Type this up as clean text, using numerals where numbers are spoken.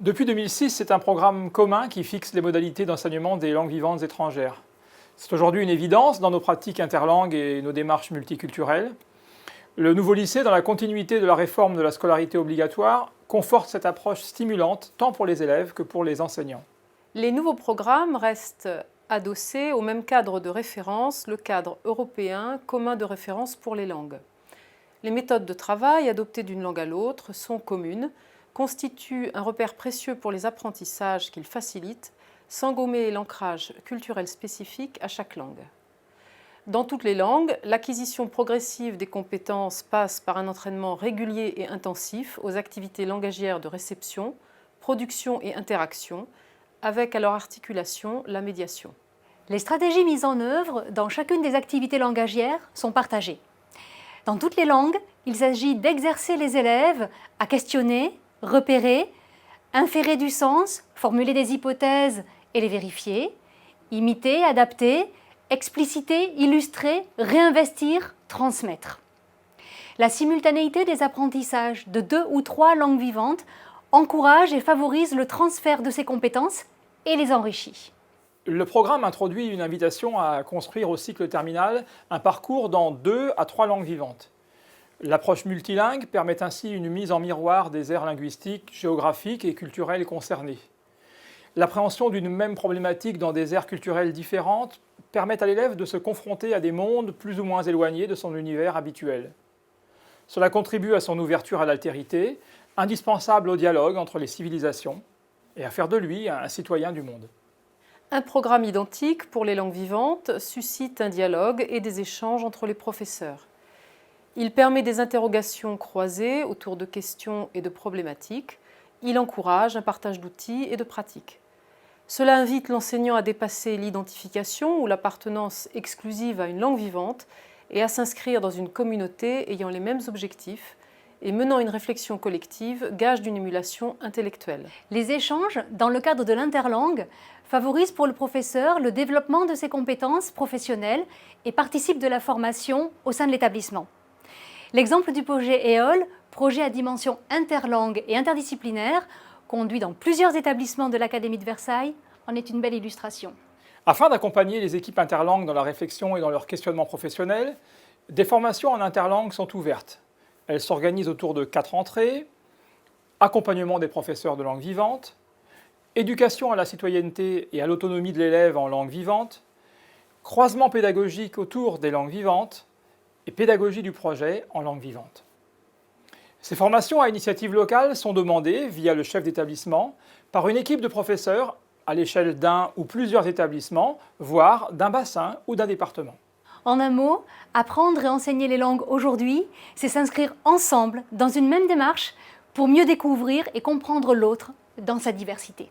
Depuis 2006, c'est un programme commun qui fixe les modalités d'enseignement des langues vivantes étrangères. C'est aujourd'hui une évidence dans nos pratiques interlangues et nos démarches multiculturelles. Le nouveau lycée, dans la continuité de la réforme de la scolarité obligatoire, conforte cette approche stimulante tant pour les élèves que pour les enseignants. Les nouveaux programmes restent adossés au même cadre de référence, le cadre européen commun de référence pour les langues. Les méthodes de travail adoptées d'une langue à l'autre sont communes, constituent un repère précieux pour les apprentissages qu'ils facilitent, sans gommer l'ancrage culturel spécifique à chaque langue. Dans toutes les langues, l'acquisition progressive des compétences passe par un entraînement régulier et intensif aux activités langagières de réception, production et interaction, avec à leur articulation la médiation. Les stratégies mises en œuvre dans chacune des activités langagières sont partagées. Dans toutes les langues, il s'agit d'exercer les élèves à questionner, repérer, inférer du sens, formuler des hypothèses et les vérifier, imiter, adapter, expliciter, illustrer, réinvestir, transmettre. La simultanéité des apprentissages de 2 ou 3 langues vivantes encourage et favorise le transfert de ces compétences et les enrichit. Le programme introduit une invitation à construire au cycle terminal un parcours dans 2 à 3 langues vivantes. L'approche multilingue permet ainsi une mise en miroir des aires linguistiques, géographiques et culturelles concernées. L'appréhension d'une même problématique dans des aires culturelles différentes permet à l'élève de se confronter à des mondes plus ou moins éloignés de son univers habituel. Cela contribue à son ouverture à l'altérité, indispensable au dialogue entre les civilisations, et à faire de lui un citoyen du monde. Un programme identique pour les langues vivantes suscite un dialogue et des échanges entre les professeurs. Il permet des interrogations croisées autour de questions et de problématiques. Il encourage un partage d'outils et de pratiques. Cela invite l'enseignant à dépasser l'identification ou l'appartenance exclusive à une langue vivante et à s'inscrire dans une communauté ayant les mêmes objectifs et menant une réflexion collective, gage d'une émulation intellectuelle. Les échanges, dans le cadre de l'interlangue, favorisent pour le professeur le développement de ses compétences professionnelles et participent de la formation au sein de l'établissement. L'exemple du projet EOL, projet à dimension interlangue et interdisciplinaire, conduit dans plusieurs établissements de l'Académie de Versailles, en est une belle illustration. Afin d'accompagner les équipes interlangues dans la réflexion et dans leur questionnement professionnel, des formations en interlangue sont ouvertes. Elles s'organisent autour de 4 entrées: accompagnement des professeurs de langue vivante, éducation à la citoyenneté et à l'autonomie de l'élève en langue vivante, croisement pédagogique autour des langues vivantes et pédagogie du projet en langue vivante. Ces formations à initiative locale sont demandées, via le chef d'établissement, par une équipe de professeurs à l'échelle d'un ou plusieurs établissements, voire d'un bassin ou d'un département. En un mot, apprendre et enseigner les langues aujourd'hui, c'est s'inscrire ensemble dans une même démarche pour mieux découvrir et comprendre l'autre dans sa diversité.